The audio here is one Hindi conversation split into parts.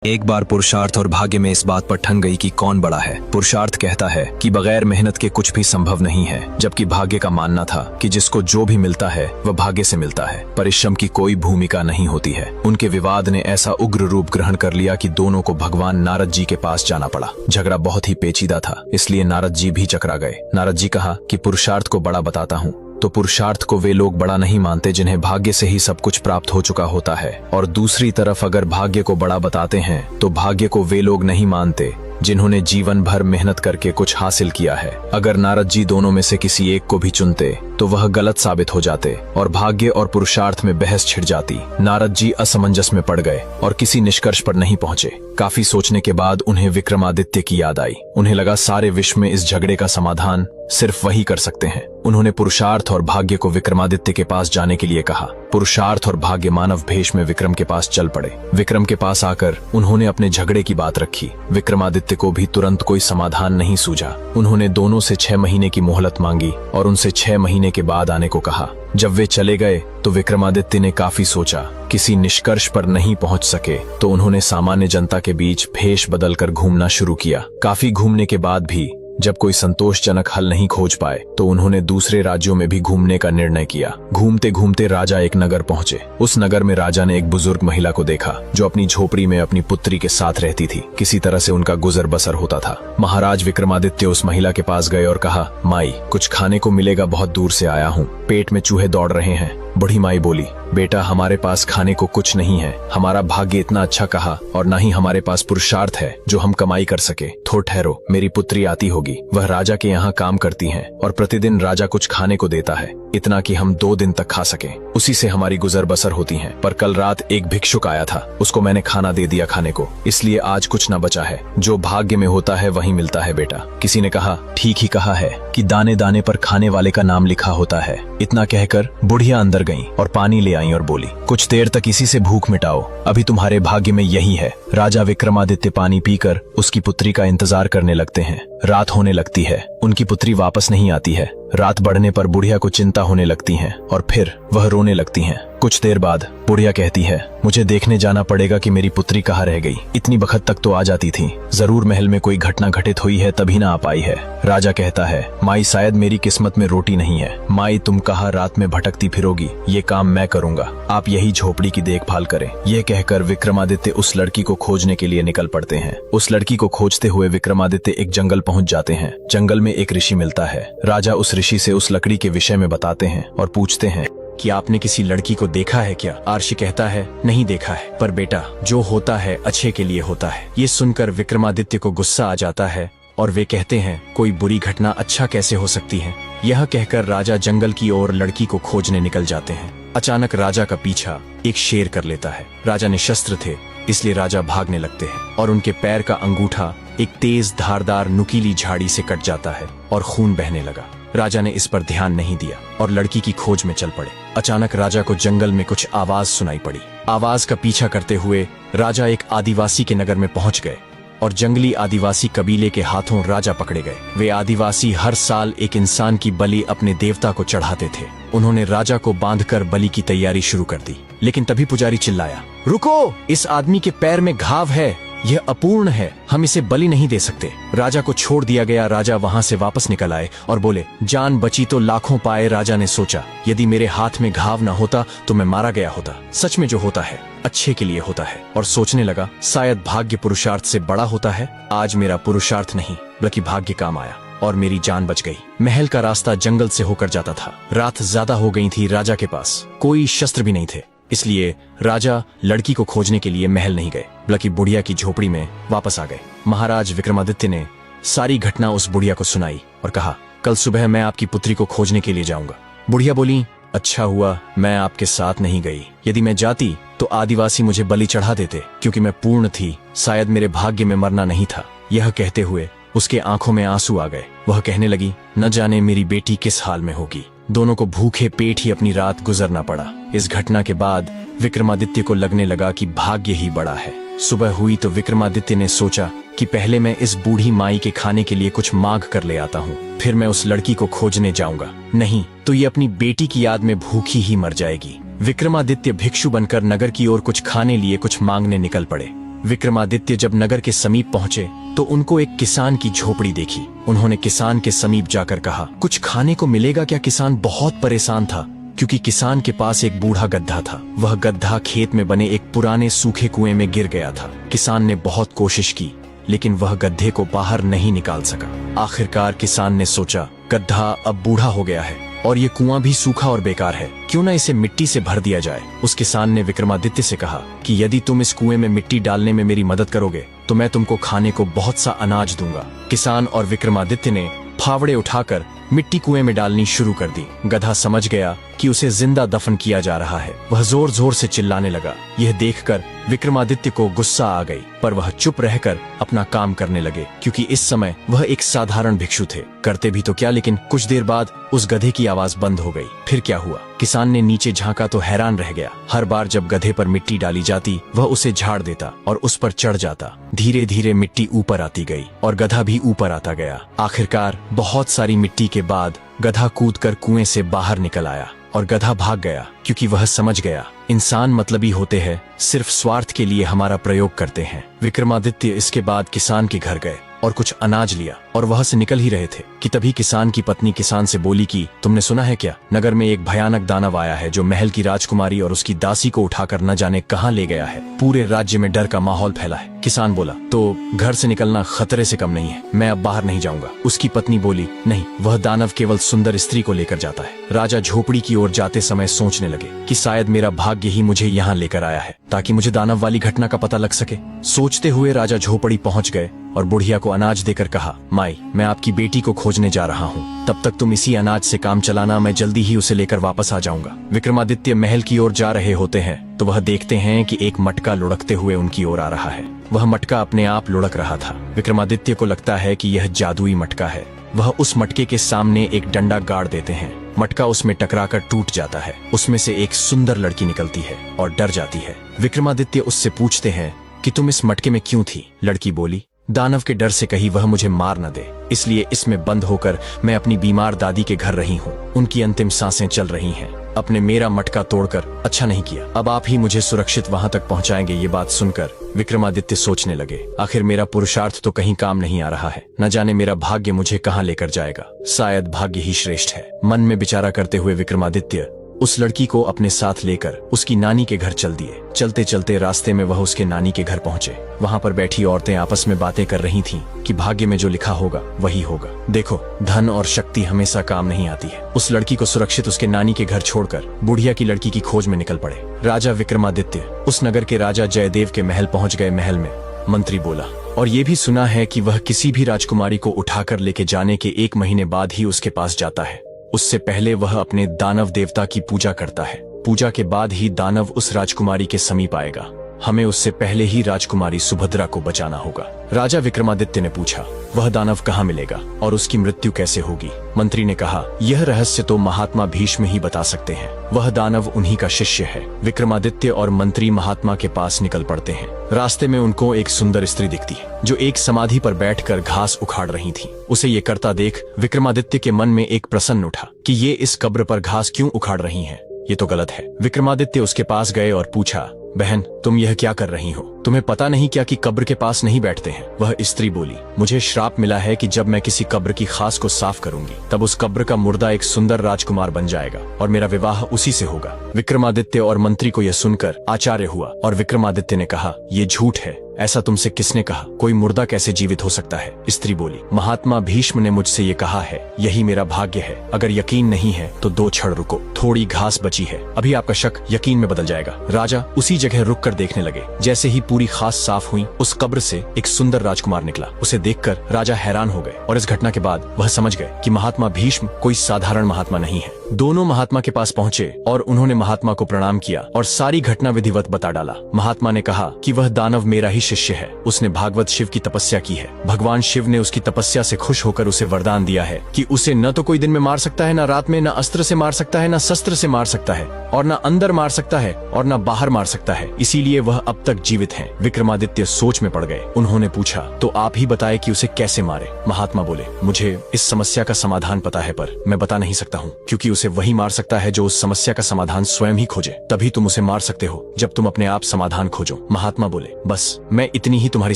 एक बार पुरुषार्थ और भाग्य में इस बात पर ठन गई कि कौन बड़ा है। पुरुषार्थ कहता है कि बगैर मेहनत के कुछ भी संभव नहीं है, जबकि भाग्य का मानना था कि जिसको जो भी मिलता है वह भाग्य से मिलता है, परिश्रम की कोई भूमिका नहीं होती है। उनके विवाद ने ऐसा उग्र रूप ग्रहण कर लिया कि दोनों को भगवान नारद जी के पास जाना पड़ा। झगड़ा बहुत ही पेचीदा था, इसलिए नारद जी भी चकरा गए। नारद जी कहा कि पुरुषार्थ को बड़ा बताता हूँ, तो पुरुषार्थ को वे लोग बड़ा नहीं मानते जिन्हें भाग्य से ही सब कुछ प्राप्त हो चुका होता है, और दूसरी तरफ अगर भाग्य को बड़ा बताते हैं तो भाग्य को वे लोग नहीं मानते जिन्होंने जीवन भर मेहनत करके कुछ हासिल किया है। अगर नारद जी दोनों में से किसी एक को भी चुनते तो वह गलत साबित हो जाते और भाग्य और पुरुषार्थ में बहस छिड़ जाती। नारद जी असमंजस में पड़ गए और किसी निष्कर्ष पर नहीं पहुंचे। काफी सोचने के बाद उन्हें विक्रमादित्य की याद आई। उन्हें लगा सारे विश्व में इस झगड़े का समाधान सिर्फ वही कर सकते हैं। उन्होंने पुरुषार्थ और भाग्य को विक्रमादित्य के पास जाने के लिए कहा। पुरुषार्थ और भाग्य मानव भेष में विक्रम के पास चल पड़े। विक्रम के पास आकर उन्होंने अपने झगड़े की बात रखी। विक्रमादित्य को भी तुरंत कोई समाधान नहीं सूझा। उन्होंने दोनों से 6 महीने की मोहलत मांगी और उनसे 6 महीने के बाद आने को कहा। जब वे चले गए तो विक्रमादित्य ने काफी सोचा, किसी निष्कर्ष पर नहीं पहुंच सके तो उन्होंने सामान्य जनता के बीच भेष बदलकर घूमना शुरू किया। काफी घूमने के बाद भी जब कोई संतोषजनक हल नहीं खोज पाए तो उन्होंने दूसरे राज्यों में भी घूमने का निर्णय किया। घूमते घूमते राजा एक नगर पहुंचे। उस नगर में राजा ने एक बुजुर्ग महिला को देखा जो अपनी झोपड़ी में अपनी पुत्री के साथ रहती थी। किसी तरह से उनका गुजर बसर होता था। महाराज विक्रमादित्य उस महिला के पास गए और कहा, माई, कुछ खाने को मिलेगा, बहुत दूर से आया हूँ, पेट में चूहे दौड़ रहे हैं। बूढ़ी माई बोली, बेटा, हमारे पास खाने को कुछ नहीं है। हमारा भाग्य इतना अच्छा कहा और न ही हमारे पास पुरुषार्थ है जो हम कमाई कर सके। थोड़ा ठहरो, मेरी पुत्री आती होगी। वह राजा के यहाँ काम करती है और प्रतिदिन राजा कुछ खाने को देता है, इतना कि हम 2 दिन तक खा सके। उसी से हमारी गुजर बसर होती है। पर कल रात एक भिक्षुक आया था, उसको मैंने खाना दे दिया खाने को, इसलिए आज कुछ न बचा है। जो भाग्य में होता है वही मिलता है बेटा। किसी ने कहा, ठीक ही कहा है कि दाने दाने पर खाने वाले का नाम लिखा होता है। इतना कहकर बुढ़िया अंदर गईं और पानी ले आईं और बोली, कुछ देर तक इसी से भूख मिटाओ, अभी तुम्हारे भाग्य में यही है। राजा विक्रमादित्य पानी पीकर उसकी पुत्री का इंतजार करने लगते हैं। रात होने लगती है, उनकी पुत्री वापस नहीं आती है। रात बढ़ने पर बुढ़िया को चिंता होने लगती है और फिर वह रोने लगती हैं। कुछ देर बाद बुढ़िया कहती है, मुझे देखने जाना पड़ेगा कि मेरी पुत्री कहाँ रह गई। इतनी बखत तक तो आ जाती थी, जरूर महल में कोई घटना घटित हुई है तभी ना आ पाई है। राजा कहता है, माई, शायद मेरी किस्मत में रोटी नहीं है। माई, तुम कहाँ रात में भटकती फिरोगी, ये काम मैं करूंगा, आप यही झोपड़ी की देखभाल करें। यह कहकर विक्रमादित्य उस लड़की को खोजने के लिए निकल पड़ते हैं। उस लड़की को खोजते हुए विक्रमादित्य एक जंगल पहुंच जाते हैं। जंगल में एक ऋषि मिलता है। राजा उस ऋषि से उस लकड़ी के विषय में बताते हैं और पूछते हैं कि आपने किसी लड़की को देखा है क्या? ऋषि कहता है, नहीं देखा है, पर बेटा, जो होता है अच्छे के लिए होता है। ये सुनकर विक्रमादित्य को गुस्सा आ जाता है और वे कहते हैं, कोई बुरी घटना अच्छा कैसे हो सकती है? यह कहकर राजा जंगल की ओर लड़की को खोजने निकल जाते हैं। अचानक राजा का पीछा एक शेर कर लेता है। राजा निशस्त्र थे, इसलिए राजा भागने लगते हैं और उनके पैर का अंगूठा एक तेज धारदार नुकीली झाड़ी से कट जाता है और खून बहने लगा। राजा ने इस पर ध्यान नहीं दिया और लड़की की खोज में चल पड़े। अचानक राजा को जंगल में कुछ आवाज सुनाई पड़ी। आवाज का पीछा करते हुए राजा एक आदिवासी के नगर में पहुंच गए और जंगली आदिवासी कबीले के हाथों राजा पकड़े गए। वे आदिवासी हर साल एक इंसान की बलि अपने देवता को चढ़ाते थे। उन्होंने राजा को बांधकर बलि की तैयारी शुरू कर दी, लेकिन तभी पुजारी चिल्लाया, रुको, इस आदमी के पैर में घाव है, यह अपूर्ण है, हम इसे बलि नहीं दे सकते। राजा को छोड़ दिया गया। राजा वहां से वापस निकल आए और बोले, जान बची तो लाखों पाए। राजा ने सोचा, यदि मेरे हाथ में घाव न होता तो मैं मारा गया होता। सच में जो होता है अच्छे के लिए होता है। और सोचने लगा, शायद भाग्य पुरुषार्थ से बड़ा होता है। आज मेरा पुरुषार्थ नहीं बल्कि भाग्य काम आया और मेरी जान बच गई। महल का रास्ता जंगल से होकर जाता था। रात ज्यादा हो गई थी। राजा के पास कोई शस्त्र भी नहीं थे, इसलिए राजा लड़की को खोजने के लिए महल नहीं गए बल्कि बुढ़िया की झोपड़ी में वापस आ गए। महाराज विक्रमादित्य ने सारी घटना उस बुढ़िया को सुनाई और कहा, कल सुबह मैं आपकी पुत्री को खोजने के लिए जाऊंगा। बुढ़िया बोली, अच्छा हुआ मैं आपके साथ नहीं गई। यदि मैं जाती तो आदिवासी मुझे बलि चढ़ा देते, क्योंकि मैं पूर्ण थी, शायद मेरे भाग्य में मरना नहीं था। यह कहते हुए उसके आंखों में आंसू आ गए। वह कहने लगी, न जाने मेरी बेटी किस हाल में होगी। दोनों को भूखे पेट ही अपनी रात गुजरना पड़ा। इस घटना के बाद विक्रमादित्य को लगने लगा कि भाग्य ही बड़ा है। सुबह हुई तो विक्रमादित्य ने सोचा कि पहले मैं इस बूढ़ी माई के खाने के लिए कुछ मांग कर ले आता हूँ, फिर मैं उस लड़की को खोजने जाऊंगा। नहीं तो ये अपनी बेटी की याद में भूखी ही मर जाएगी। विक्रमादित्य भिक्षु बनकर नगर की ओर कुछ खाने लिए कुछ मांगने निकल पड़े। विक्रमादित्य जब नगर के समीप पहुंचे तो उनको एक किसान की झोपड़ी देखी। उन्होंने किसान के समीप जाकर कहा, कुछ खाने को मिलेगा क्या? किसान बहुत परेशान था क्योंकि किसान के पास एक बूढ़ा गड्ढा था। वह गड्ढा खेत में बने एक पुराने सूखे कुएं में गिर गया था। किसान ने बहुत कोशिश की लेकिन वह गड्ढे को बाहर नहीं निकाल सका। आखिरकार किसान ने सोचा, गड्ढा अब बूढ़ा हो गया है और ये कुआं भी सूखा और बेकार है, क्यों ना इसे मिट्टी से भर दिया जाए। उस किसान ने विक्रमादित्य से कहा कि यदि तुम इस कुएं में मिट्टी डालने में मेरी मदद करोगे तो मैं तुमको खाने को बहुत सा अनाज दूंगा। किसान और विक्रमादित्य ने फावड़े उठाकर मिट्टी कुएं में डालनी शुरू कर दी। गधा समझ गया कि उसे जिंदा दफन किया जा रहा है। वह जोर जोर से चिल्लाने लगा। यह देखकर विक्रमादित्य को गुस्सा आ गई, पर वह चुप रहकर अपना काम करने लगे क्योंकि इस समय वह एक साधारण भिक्षु थे। करते भी तो क्या, लेकिन कुछ देर बाद उस गधे की आवाज बंद हो गई। फिर क्या हुआ? किसान ने नीचे झांका तो हैरान रह गया। हर बार जब गधे पर मिट्टी डाली जाती वह उसे झाड़ देता और उस पर चढ़ जाता। धीरे धीरे मिट्टी ऊपर आती गई और गधा भी ऊपर आता गया। आखिरकार बहुत सारी मिट्टी के बाद गधा कूदकर कुएं से बाहर निकल आया और गधा भाग गया क्योंकि वह समझ गया इंसान मतलबी होते हैं, सिर्फ स्वार्थ के लिए हमारा प्रयोग करते हैं। विक्रमादित्य इसके बाद किसान के घर गए और कुछ अनाज लिया और वहां से निकल ही रहे थे कि तभी किसान की पत्नी किसान से बोली कि तुमने सुना है क्या, नगर में एक भयानक दानव आया है जो महल की राजकुमारी और उसकी दासी को उठाकर न जाने कहां ले गया है। पूरे राज्य में डर का माहौल फैला है। किसान बोला, तो घर से निकलना खतरे से कम नहीं है, मैं अब बाहर नहीं जाऊंगा। उसकी पत्नी बोली, नहीं, वह दानव केवल सुंदर स्त्री को लेकर जाता है। राजा झोपड़ी की ओर जाते समय सोचने लगे कि शायद मेरा भाग्य ही मुझे यहाँ लेकर आया है ताकि मुझे दानव वाली घटना का पता लग सके। सोचते हुए राजा झोपड़ी पहुंच गए और बुढ़िया को अनाज देकर कहा, माई, मैं आपकी बेटी को खोजने जा रहा हूँ, तब तक तुम इसी अनाज से काम चलाना, मैं जल्दी ही उसे लेकर वापस आ जाऊंगा। विक्रमादित्य महल की ओर जा रहे होते हैं तो वह देखते हैं कि एक मटका लुढ़कते हुए उनकी ओर आ रहा है। वह मटका अपने आप लुढ़क रहा था। विक्रमादित्य को लगता है कि यह जादुई मटका है। वह उस मटके के सामने एक डंडा गाड़ देते हैं। मटका उसमें टकराकर टूट जाता है। उसमें से एक सुंदर लड़की निकलती है और डर जाती है। विक्रमादित्य उससे पूछते हैं कि तुम इस मटके में क्यों थी? लड़की बोली, दानव के डर से कहीं वह मुझे मार न दे, इसलिए इसमें बंद होकर मैं अपनी बीमार दादी के घर रही हूँ। उनकी अंतिम सांसें चल रही हैं। अपने मेरा मटका तोड़कर अच्छा नहीं किया। अब आप ही मुझे सुरक्षित वहां तक पहुंचाएंगे। ये बात सुनकर विक्रमादित्य सोचने लगे, आखिर मेरा पुरुषार्थ तो कहीं काम नहीं आ रहा है। न जाने मेरा भाग्य मुझे कहाँ लेकर जाएगा। शायद भाग्य ही श्रेष्ठ है। मन में विचारा करते हुए विक्रमादित्य उस लड़की को अपने साथ लेकर उसकी नानी के घर चल दिए। चलते चलते रास्ते में वह उसके नानी के घर पहुंचे। वहां पर बैठी औरतें आपस में बातें कर रही थीं कि भाग्य में जो लिखा होगा वही होगा। देखो, धन और शक्ति हमेशा काम नहीं आती है। उस लड़की को सुरक्षित उसके नानी के घर छोड़कर बुढ़िया की लड़की की खोज में निकल पड़े। राजा विक्रमादित्य उस नगर के राजा जयदेव के महल पहुंच गए। महल में मंत्री बोला, और ये भी सुना है कि वह किसी भी राजकुमारी को उठाकर लेके जाने के 1 महीने बाद ही उसके पास जाता है। उससे पहले वह अपने दानव देवता की पूजा करता है। पूजा के बाद ही दानव उस राजकुमारी के समीप आएगा। हमें उससे पहले ही राजकुमारी सुभद्रा को बचाना होगा। राजा विक्रमादित्य ने पूछा, वह दानव कहाँ मिलेगा और उसकी मृत्यु कैसे होगी? मंत्री ने कहा, यह रहस्य तो महात्मा भीष्म ही बता सकते हैं। वह दानव उन्हीं का शिष्य है। विक्रमादित्य और मंत्री महात्मा के पास निकल पड़ते हैं। रास्ते में उनको एक सुंदर स्त्री दिखती है जो एक समाधि पर बैठकर घास उखाड़ रही थी। उसे ये करता देख विक्रमादित्य के मन में एक प्रश्न उठा कि ये इस कब्र पर घास क्यों उखाड़ रही हैं? ये तो गलत है। विक्रमादित्य उसके पास गए और पूछा, बहन, तुम यह क्या कर रही हो? तुम्हें पता नहीं क्या कि कब्र के पास नहीं बैठते हैं? वह स्त्री बोली, मुझे श्राप मिला है कि जब मैं किसी कब्र की खास को साफ करूंगी तब उस कब्र का मुर्दा एक सुंदर राजकुमार बन जाएगा और मेरा विवाह उसी से होगा। विक्रमादित्य और मंत्री को यह सुनकर आश्चर्य हुआ और विक्रमादित्य ने कहा, ये झूठ है। ऐसा तुमसे किसने कहा? कोई मुर्दा कैसे जीवित हो सकता है? स्त्री बोली, महात्मा भीष्म ने मुझसे ये कहा है। यही मेरा भाग्य है। अगर यकीन नहीं है तो 2 क्षण रुको, थोड़ी घास बची है, अभी आपका शक यकीन में बदल जाएगा। राजा उसी जगह रुककर देखने लगे। जैसे ही पूरी घास साफ हुई, उस कब्र से एक सुंदर राजकुमार निकला। उसे देखकर राजा हैरान हो गए और इस घटना के बाद वह समझ गए कि महात्मा भीष्म कोई साधारण महात्मा नहीं है। दोनों महात्मा के पास पहुंचे और उन्होंने महात्मा को प्रणाम किया और सारी घटना विधिवत बता डाला। महात्मा ने कहा कि वह दानव मेरा ही शिष्य है। उसने भागवत शिव की तपस्या की है। भगवान शिव ने उसकी तपस्या से खुश होकर उसे वरदान दिया है कि उसे न तो कोई दिन में मार सकता है, न रात में, न अस्त्र से मार सकता है, न शस्त्र से मार सकता है, और न अंदर मार सकता है और न बाहर मार सकता है। इसीलिए वह अब तक जीवित है। विक्रमादित्य सोच में पड़ गए। उन्होंने पूछा, तो आप ही बताए कि उसे कैसे मारे? महात्मा बोले, मुझे इस समस्या का समाधान पता है, पर मैं बता नहीं सकता हूँ, क्योंकि उसे वही मार सकता है जो उस समस्या का समाधान स्वयं ही खोजे। तभी तुम उसे मार सकते हो जब तुम अपने आप समाधान खोजो। महात्मा बोले, बस मैं इतनी ही तुम्हारी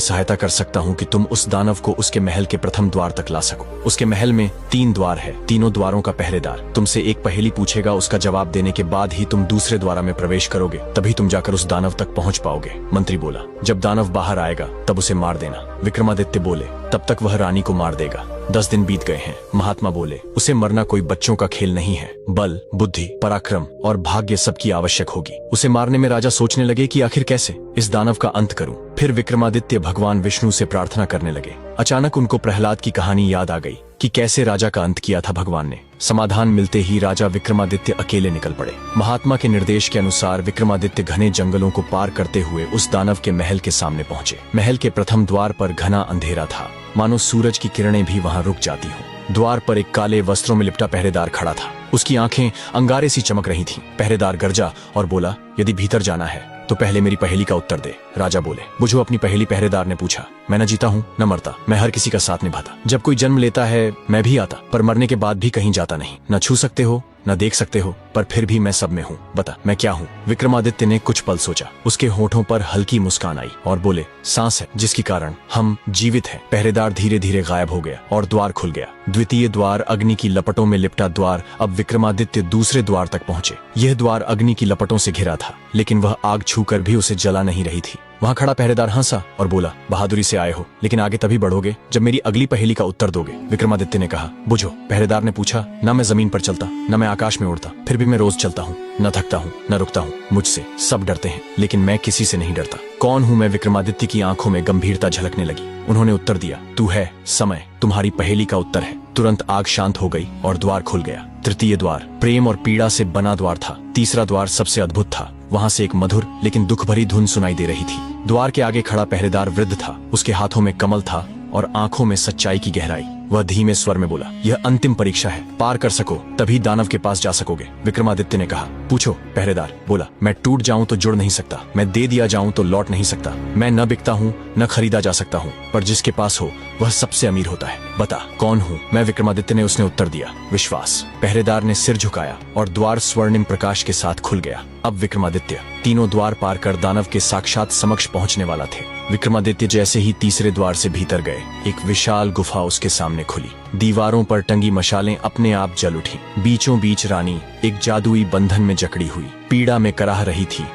सहायता कर सकता हूँ कि तुम उस दानव को उसके महल के प्रथम द्वार तक ला सको। उसके महल में 3 द्वार है, तीनों द्वारों का पहरेदार तुमसे एक पहेली पूछेगा, उसका जवाब देने के बाद ही तुम दूसरे द्वार में प्रवेश करोगे, तभी तुम जाकर उस दानव तक पहुँच पाओगे। मंत्री बोला, जब दानव बाहर आएगा तब उसे मार देना। विक्रमादित्य बोले, तब तक वह रानी को मार देगा। 10 दिन बीत गए हैं। महात्मा बोले, उसे मरना कोई बच्चों का खेल नहीं है। बल, बुद्धि, पराक्रम और भाग्य सबकी आवश्यक होगी। उसे मारने में राजा सोचने लगे कि आखिर कैसे इस दानव का अंत करूं। फिर विक्रमादित्य भगवान विष्णु से प्रार्थना करने लगे। अचानक उनको प्रहलाद की कहानी याद आ गई कि कैसे राजा का अंत किया था भगवान ने। समाधान मिलते ही राजा विक्रमादित्य अकेले निकल पड़े। महात्मा के निर्देश के अनुसार विक्रमादित्य घने जंगलों को पार करते हुए उस दानव के महल के सामने पहुंचे। महल के प्रथम द्वार पर घना अंधेरा था, मानो सूरज की किरणें भी वहां रुक जाती हों। द्वार पर एक काले वस्त्रों में लिपटा पहरेदार खड़ा था। उसकी आंखें अंगारे सी चमक रही थीं। पहरेदार गरजा और बोला, यदि भीतर जाना है तो पहले मेरी पहेली का उत्तर दे। राजा बोले, बुझो अपनी पहेली। पहरेदार ने पूछा, मैं न जीता हूँ न मरता, मैं हर किसी का साथ निभाता। जब कोई जन्म लेता है मैं भी आता, पर मरने के बाद भी कहीं जाता नहीं। न छू सकते हो न देख सकते हो, पर फिर भी मैं सब में हूँ। बता मैं क्या हूँ? विक्रमादित्य ने कुछ पल सोचा। उसके होठों पर हल्की मुस्कान आई और बोले, सांस है जिसके कारण हम जीवित हैं। पहरेदार धीरे धीरे गायब हो गया और द्वार खुल गया। द्वितीय द्वार, अग्नि की लपटों में लिपटा द्वार। अब विक्रमादित्य दूसरे द्वार तक पहुंचे। यह द्वार अग्नि की लपटों से घिरा था, लेकिन वह आग छूकर भी उसे जला नहीं रही थी। वहां खड़ा पहरेदार हंसा और बोला, बहादुरी से आए हो, लेकिन आगे तभी बढ़ोगे जब मेरी अगली पहेली का उत्तर दोगे। विक्रमादित्य ने कहा, बुझो। पहरेदार ने पूछा, न मैं जमीन पर चलता न मैं आकाश में उड़ता, फिर भी मैं रोज चलता हूँ, न थकता हूँ न रुकता हूँ। मुझसे सब डरते हैं, लेकिन मैं किसी से नहीं डरता। कौन हूँ मैं? विक्रमादित्य की आंखों में गंभीरता झलकने लगी। उन्होंने उत्तर दिया, तू है समय, तुम्हारी पहेली का उत्तर है। तुरंत आग शांत हो गई और द्वार खुल गया। तृतीय द्वार प्रेम और पीड़ा से बना द्वार था। तीसरा द्वार सबसे अद्भुत था। वहां से एक मधुर लेकिन दुख भरी धुन सुनाई दे रही थी। द्वार के आगे खड़ा पहरेदार वृद्ध था। उसके हाथों में कमल था और आंखों में सच्चाई की गहराई। वह धीमे स्वर में बोला, यह अंतिम परीक्षा है, पार कर सको तभी दानव के पास जा सकोगे। विक्रमादित्य ने कहा, पूछो। पहरेदार बोला, मैं टूट जाऊं तो जुड़ नहीं सकता, मैं दे दिया जाऊं तो लौट नहीं सकता, मैं न बिकता हूं न खरीदा जा सकता हूं, पर जिसके पास हो वह सबसे अमीर होता है। बता कौन हूं मैं? विक्रमादित्य ने उसने उत्तर दिया, विश्वास। पहरेदार ने सिर झुकाया और द्वार स्वर्णिम प्रकाश के साथ खुल गया। अब विक्रमादित्य तीनों द्वार पार कर दानव के साक्षात समक्ष पहुंचने वाला थे। विक्रमादित्य जैसे ही तीसरे द्वार से भीतर गए, एक विशाल गुफा उसके सामने खुली। दीवारों पर टंगी मशालें अपने आप जल उठी। बीचों बीच रानी एक जादुई बंधन में जकड़ी हुई पीड़ा में कराह रही थी।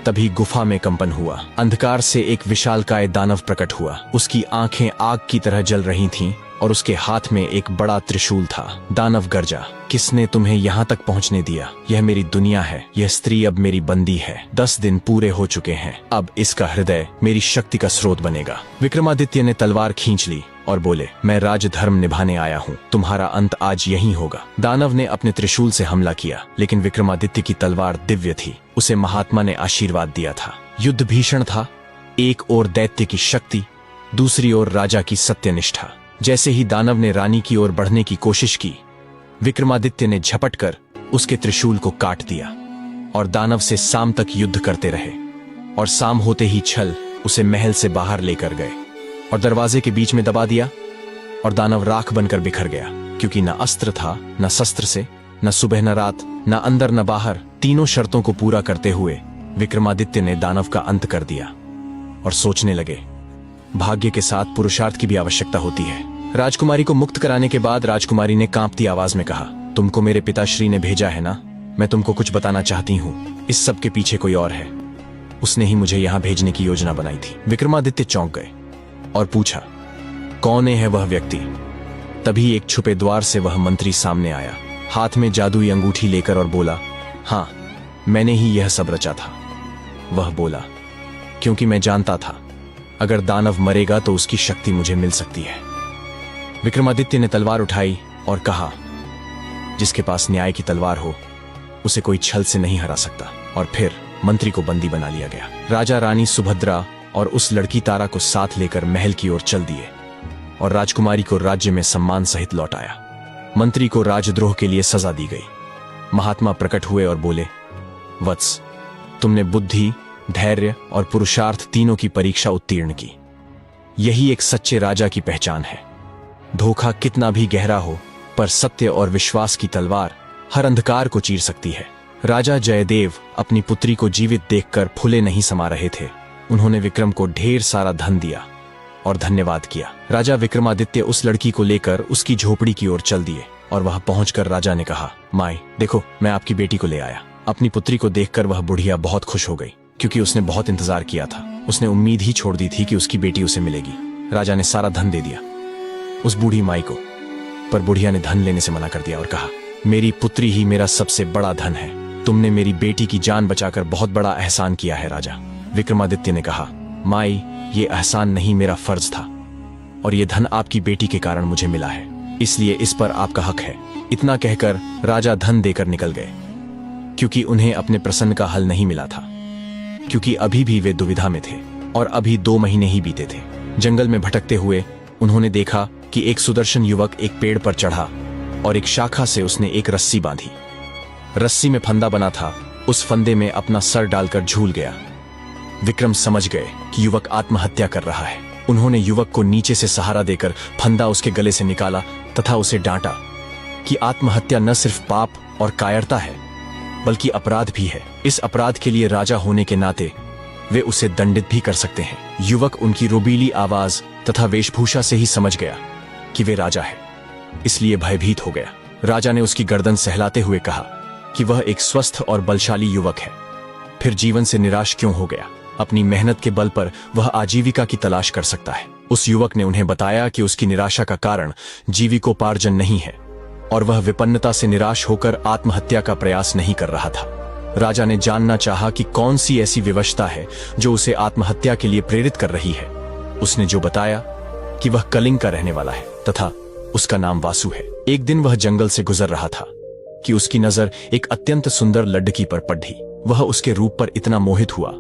तभी गुफा में कंपन हुआ। अंधकार से एक विशालकाय दानव प्रकट हुआ। उसकी आंखें आग की तरह जल रही थीं और उसके हाथ में एक बड़ा त्रिशूल था। दानव गरजा, किसने तुम्हें यहाँ तक पहुँचने दिया? यह मेरी दुनिया है, यह स्त्री अब मेरी बंदी है। 10 दिन पूरे हो चुके हैं, अब इसका हृदय मेरी शक्ति का स्रोत बनेगा। विक्रमादित्य ने तलवार खींच ली और बोले, मैं राजधर्म निभाने आया हूँ, तुम्हारा अंत आज यहीं होगा। दानव ने अपने त्रिशूल से हमला किया, लेकिन विक्रमादित्य की तलवार दिव्य थी। उसे महात्मा ने आशीर्वाद दिया था। युद्ध भीषण था, एक ओर दैत्य की शक्ति, दूसरी ओर राजा की सत्यनिष्ठा। जैसे ही दानव ने रानी की ओर बढ़ने की कोशिश की, विक्रमादित्य ने झपटकर उसके त्रिशूल को काट दिया और दानव से शाम तक युद्ध करते रहे। और शाम होते ही छल उसे महल से बाहर लेकर गए और दरवाजे के बीच में दबा दिया और दानव राख बनकर बिखर गया, क्योंकि न अस्त्र था न शस्त्र से, न सुबह न रात, न अंदर न बाहर। तीनों शर्तों को पूरा करते हुए विक्रमादित्य ने दानव का अंत कर दिया और सोचने लगे, भाग्य के साथ पुरुषार्थ की भी आवश्यकता होती है। राजकुमारी को मुक्त कराने के बाद राजकुमारी ने कांपती आवाज में कहा, तुमको मेरे पिताश्री ने भेजा है ना? मैं तुमको कुछ बताना चाहती हूँ। इस सब के पीछे कोई और है, उसने ही मुझे यहाँ भेजने की योजना बनाई थी। विक्रमादित्य चौंक गए और पूछा, कौन है वह व्यक्ति? तभी एक छुपे द्वार से वह मंत्री सामने आया, हाथ में जादुई अंगूठी लेकर, और बोला, हाँ मैंने ही यह सब रचा था। वह बोला, क्योंकि मैं जानता था अगर दानव मरेगा तो उसकी शक्ति मुझे मिल सकती है। विक्रमादित्य ने तलवार उठाई और कहा, जिसके पास न्याय की तलवार हो उसे कोई छल से नहीं हरा सकता। और फिर मंत्री को बंदी बना लिया गया। राजा रानी सुभद्रा और उस लड़की तारा को साथ लेकर महल की ओर चल दिए और राजकुमारी को राज्य में सम्मान सहित लौटाया। मंत्री को राजद्रोह के लिए सजा दी गई। महात्मा प्रकट हुए और बोले, वत्स, तुमने बुद्धि, धैर्य और पुरुषार्थ तीनों की परीक्षा उत्तीर्ण की। यही एक सच्चे राजा की पहचान है। धोखा कितना भी गहरा हो, पर सत्य और विश्वास की तलवार हर अंधकार को चीर सकती है। राजा जयदेव अपनी पुत्री को जीवित देखकर फूले नहीं समा रहे थे। उन्होंने विक्रम को ढेर सारा धन दिया और धन्यवाद किया। राजा विक्रमादित्य उस लड़की को लेकर उसकी झोपड़ी की ओर चल दिए और वहां पहुंचकर राजा ने कहा, माई देखो, मैं आपकी बेटी को ले आया। अपनी पुत्री को देखकर वह बुढ़िया बहुत खुश हो गई, क्योंकि उसने बहुत इंतजार किया था। उसने उम्मीद ही छोड़ दी थी कि उसकी बेटी उसे मिलेगी। राजा ने सारा धन दे दिया उस बूढ़ी माई को, पर बुढ़िया ने धन लेने से मना कर दिया और कहा, मेरी पुत्री ही मेरा सबसे बड़ा धन है। तुमने मेरी बेटी की जान बचाकर बहुत बड़ा एहसान किया है राजा। विक्रमादित्य ने कहा, माई ये एहसान नहीं, मेरा फर्ज था, और ये धन आपकी बेटी के कारण मुझे मिला है, इसलिए इस पर आपका हक है। इतना कहकर राजा धन देकर निकल गए, क्योंकि उन्हें अपने प्रश्न का हल नहीं मिला था, क्योंकि अभी भी वे दुविधा में थे और अभी 2 महीने ही बीते थे। जंगल में भटकते हुए उन्होंने देखा कि एक सुदर्शन युवक एक पेड़ पर चढ़ा और एक शाखा से उसने एक रस्सी बांधी। रस्सी में फंदा बना था, उस फंदे में अपना सर डालकर झूल गया। विक्रम समझ गए कि युवक आत्महत्या कर रहा है। उन्होंने युवक को नीचे से सहारा देकर फंदा उसके गले से निकाला तथा उसे डांटा कि आत्महत्या न सिर्फ पाप और कायरता है, बल्कि अपराध भी है। इस अपराध के लिए राजा होने के नाते वे उसे दंडित भी कर सकते हैं। युवक उनकी रोबीली आवाज तथा वेशभूषा से ही समझ गया कि वे राजा है, इसलिए भयभीत हो गया। राजा ने उसकी गर्दन सहलाते हुए कहा कि वह एक स्वस्थ और बलशाली युवक है, फिर जीवन से निराश क्यों हो गया? अपनी मेहनत के बल पर वह आजीविका की तलाश कर सकता है। उस युवक ने उन्हें बताया कि उसकी निराशा का कारण जीविकोपार्जन नहीं है और वह विपन्नता से निराश होकर आत्महत्या का प्रयास नहीं कर रहा था। राजा ने जानना चाहा कि कौन सी ऐसी विवशता है जो उसे आत्महत्या के लिए प्रेरित कर रही है। उसने जो बताया कि वह कलिंग का रहने वाला है तथा उसका नाम वासु है। एक दिन वह जंगल से गुजर रहा था कि उसकी नजर एक अत्यंत सुंदर लड़की पर पड़ी। वह उसके रूप पर इतना मोहित हुआ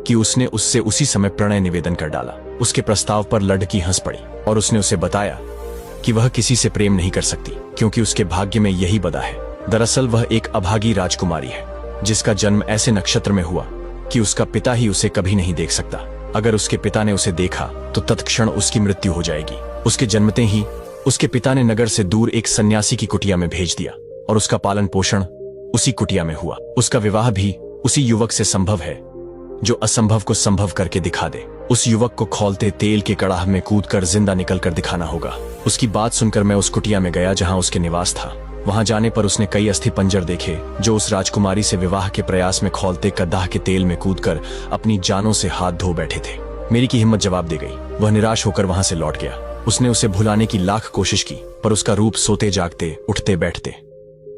कि उसने उससे उसी समय प्रणय निवेदन कर डाला। उसके प्रस्ताव पर लड़की हंस पड़ी और उसने उसे बताया कि वह किसी से प्रेम नहीं कर सकती, क्योंकि उसके भाग्य में यही बदा है। दरअसल वह एक अभागी राजकुमारी है, जिसका जन्म ऐसे नक्षत्र में हुआ कि उसका पिता ही उसे कभी नहीं देख सकता। अगर उसके पिता ने उसे देखा तो तत्क्षण उसकी मृत्यु हो जाएगी। उसके जन्मते ही उसके पिता ने नगर से दूर एक सन्यासी की कुटिया में भेज दिया और उसका पालन पोषण उसी कुटिया में हुआ। उसका विवाह भी उसी युवक से संभव है जो असंभव को संभव करके दिखा दे। उस युवक को खौलते तेल के कड़ाह में कूदकर जिंदा निकलकर दिखाना होगा। उसकी बात सुनकर मैं उस कुटिया में गया जहां उसके निवास था। वहां जाने पर उसने कई अस्थि पंजर देखे जो उस राजकुमारी से विवाह के प्रयास में खौलते कदाह के तेल में कूदकर अपनी जानों से हाथ धो बैठे थे। मेरी की हिम्मत जवाब दे गई। वह निराश होकर वहां से लौट गया। उसने उसे भुलाने की लाख कोशिश की, पर उसका रूप सोते जागते उठते बैठते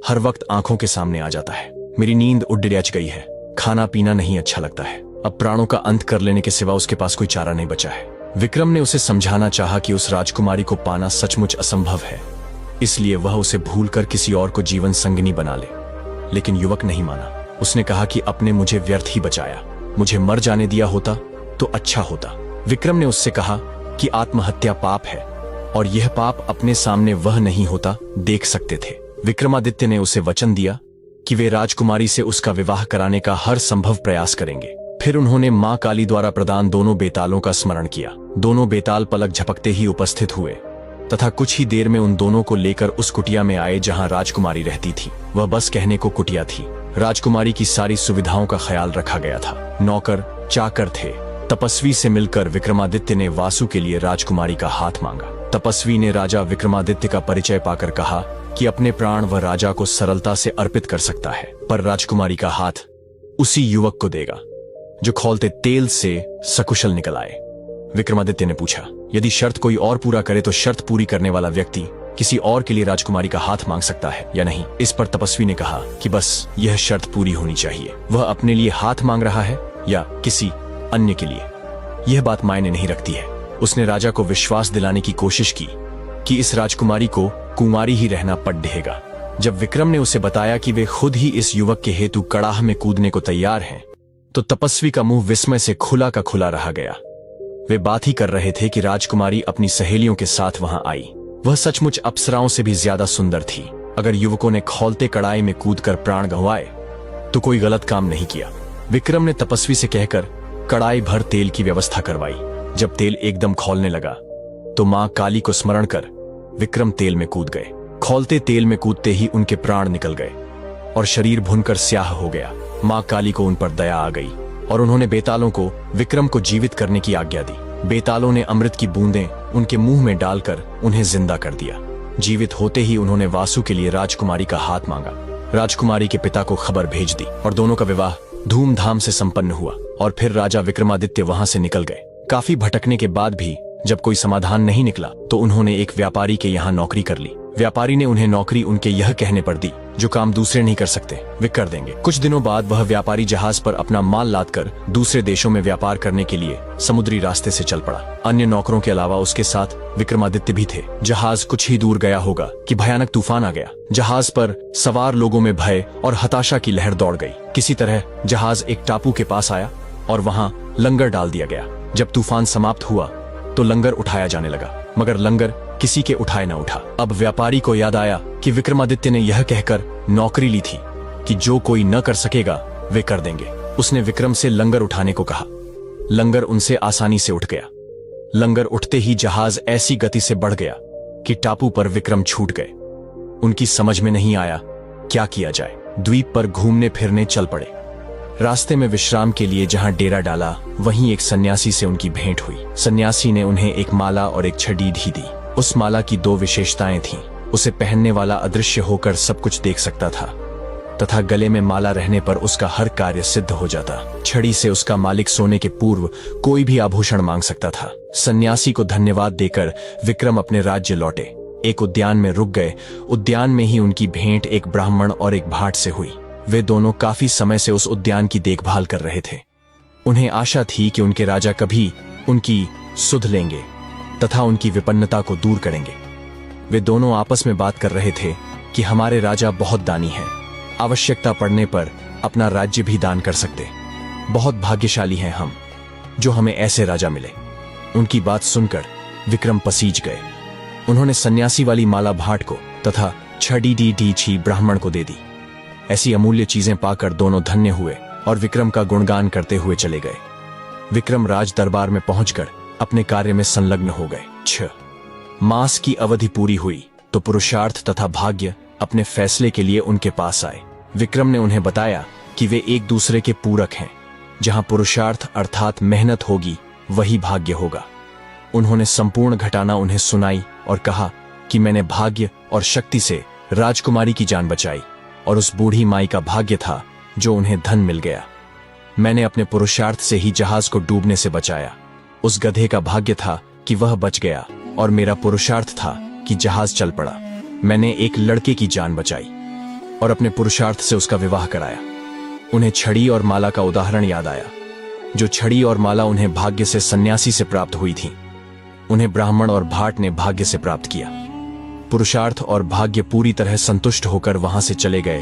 हर वक्त आंखों के सामने आ जाता है। मेरी नींद उड़ डिच गई है, खाना पीना नहीं अच्छा लगता है। अब प्राणों का अंत कर लेने के सिवा उसके पास कोई चारा नहीं बचा है। विक्रम ने उसे समझाना चाहा कि उस राजकुमारी को पाना सचमुच असंभव है, इसलिए वह उसे भूलकर किसी और को जीवन संगिनी बना ले, लेकिन युवक नहीं माना। उसने कहा कि आपने मुझे व्यर्थ ही बचाया, मुझे मर जाने दिया होता तो अच्छा होता। विक्रम ने उससे कहा कि आत्महत्या पाप है और यह पाप अपने सामने वह नहीं होता देख सकते थे। विक्रमादित्य ने उसे वचन दिया कि वे राजकुमारी से उसका विवाह कराने का हर संभव प्रयास करेंगे। फिर उन्होंने मां काली द्वारा प्रदान दोनों बेतालों का स्मरण किया। दोनों बेताल पलक झपकते ही उपस्थित हुए तथा कुछ ही देर में उन दोनों को लेकर उस कुटिया में आए जहां राजकुमारी रहती थी। वह बस कहने को कुटिया थी। राजकुमारी की सारी सुविधाओं का ख्याल रखा गया था। नौकर चाकर थे। तपस्वी से मिलकर विक्रमादित्य ने वासु के लिए राजकुमारी का हाथ मांगा। तपस्वी ने राजा विक्रमादित्य का परिचय पाकर कहा कि अपने प्राण वह राजा को सरलता से अर्पित कर सकता है, पर राजकुमारी का हाथ उसी युवक को देगा जो खौलते तेल से सकुशल निकल आए। विक्रमादित्य ने पूछा, यदि शर्त कोई और पूरा करे तो शर्त पूरी करने वाला व्यक्ति किसी और के लिए राजकुमारी का हाथ मांग सकता है या नहीं? इस पर तपस्वी ने कहा कि बस यह शर्त पूरी होनी चाहिए। वह अपने लिए हाथ मांग रहा है या किसी अन्य के लिए, यह बात मायने नहीं रखती है। उसने राजा को विश्वास दिलाने की कोशिश की कि इस राजकुमारी को कुंवारी ही रहना पड़ रहेगा। जब विक्रम ने उसे बताया कि वे खुद ही इस युवक के हेतु कड़ाह में कूदने को तैयार हैं, तो तपस्वी का मुंह विस्मय से खुला का खुला रह गया। वे बात ही कर रहे थे कि राजकुमारी अपनी सहेलियों के साथ वहां आई। वह सचमुच अप्सराओं से भी ज्यादा सुंदर थी। अगर युवकों ने खौलते कड़ाई में कूदकर प्राण गंवाए तो कोई गलत काम नहीं किया। विक्रम ने तपस्वी से कहकर कड़ाई भर तेल की व्यवस्था करवाई। जब तेल एकदम खौलने लगा तो मां काली को स्मरण कर विक्रम तेल में कूद गए। खौलते तेल में कूदते ही उनके प्राण निकल गए और शरीर भुनकर स्याह हो गया। मां काली को उन पर दया आ गई और उन्होंने बेतालों को विक्रम को जीवित करने की आज्ञा दी। बेतालों ने अमृत की बूंदें उनके मुंह में डालकर उन्हें जिंदा कर दिया। जीवित होते ही उन्होंने वासु के लिए राजकुमारी का हाथ मांगा। राजकुमारी के पिता को खबर भेज दी और दोनों का विवाह धूमधाम से संपन्न हुआ। और फिर राजा विक्रमादित्य वहां से निकल गए। काफी भटकने के बाद भी जब कोई समाधान नहीं निकला तो उन्होंने एक व्यापारी के यहाँ नौकरी कर ली। व्यापारी ने उन्हें नौकरी उनके यह कहने पर दी, जो काम दूसरे नहीं कर सकते वे कर देंगे। कुछ दिनों बाद वह व्यापारी जहाज पर अपना माल लादकर दूसरे देशों में व्यापार करने के लिए समुद्री रास्ते से चल पड़ा। अन्य नौकरों के अलावा उसके साथ विक्रमादित्य भी थे। जहाज कुछ ही दूर गया होगा कि भयानक तूफान आ गया। जहाज पर सवार लोगों में भय और हताशा की लहर दौड़ गई। किसी तरह जहाज एक टापू के पास आया और वहां लंगर डाल दिया गया। जब तूफान समाप्त हुआ तो लंगर उठाया जाने लगा, मगर लंगर किसी के उठाए न उठा। अब व्यापारी को याद आया कि विक्रमादित्य ने यह कहकर नौकरी ली थी कि जो कोई न कर सकेगा वे कर देंगे। उसने विक्रम से लंगर उठाने को कहा। लंगर उनसे आसानी से उठ गया। लंगर उठते ही जहाज ऐसी गति से बढ़ गया कि टापू पर विक्रम छूट गए। उनकी समझ में नहीं आया क्या किया जाए। द्वीप पर घूमने फिरने चल पड़े। रास्ते में विश्राम के लिए जहां डेरा डाला वहीं एक सन्यासी से उनकी भेंट हुई। सन्यासी ने उन्हें एक माला और एक छड़ी भी दी। उस माला की दो विशेषताएं थीं। उसे पहनने वाला अदृश्य होकर सब कुछ देख सकता था तथा गले में माला रहने पर उसका हर कार्य सिद्ध हो जाता। छड़ी से उसका मालिक सोने के पूर्व कोई भी आभूषण मांग सकता था। सन्यासी को धन्यवाद देकर विक्रम अपने राज्य लौटे। एक उद्यान में रुक गए। उद्यान में ही उनकी भेंट एक ब्राह्मण और एक भाट से हुई। वे दोनों काफी समय से उस उद्यान की देखभाल कर रहे थे। उन्हें आशा थी कि उनके राजा कभी उनकी सुध लेंगे तथा उनकी विपन्नता को दूर करेंगे। वे दोनों आपस में बात कर रहे थे कि हमारे राजा बहुत दानी हैं, आवश्यकता पड़ने पर अपना राज्य भी दान कर सकते। बहुत भाग्यशाली हैं हम जो हमें ऐसे राजा मिले। उनकी बात सुनकर विक्रम पसीज गए। उन्होंने सन्यासी वाली माला भाट को तथा छड़ी डी छी ब्राह्मण को दे दी। ऐसी अमूल्य चीजें पाकर दोनों धन्य हुए और विक्रम का गुणगान करते हुए चले गए। विक्रम राज दरबार में पहुंचकर अपने कार्य में संलग्न हो गए। 6 मास की अवधि पूरी हुई तो पुरुषार्थ तथा भाग्य अपने फैसले के लिए उनके पास आए। विक्रम ने उन्हें बताया कि वे एक दूसरे के पूरक हैं। जहां पुरुषार्थ अर्थात मेहनत होगी वही भाग्य होगा। उन्होंने संपूर्ण घटना उन्हें सुनाई और कहा कि मैंने भाग्य और शक्ति से राजकुमारी की जान बचाई और उस बूढ़ी माई का भाग्य था जो उन्हें धन मिल गया। मैंने अपने पुरुषार्थ से ही जहाज को डूबने से बचाया। उस गधे का भाग्य था कि वह बच गया और मेरा पुरुषार्थ था कि जहाज चल पड़ा। मैंने एक लड़के की जान बचाई और अपने पुरुषार्थ से उसका विवाह कराया। उन्हें छड़ी और माला का उदाहरण याद आया। जो छड़ी और माला उन्हें भाग्य से सन्यासी से प्राप्त हुई थी, उन्हें ब्राह्मण और भाट ने भाग्य से प्राप्त किया। पुरुषार्थ और भाग्य पूरी तरह संतुष्ट होकर वहां से चले गए।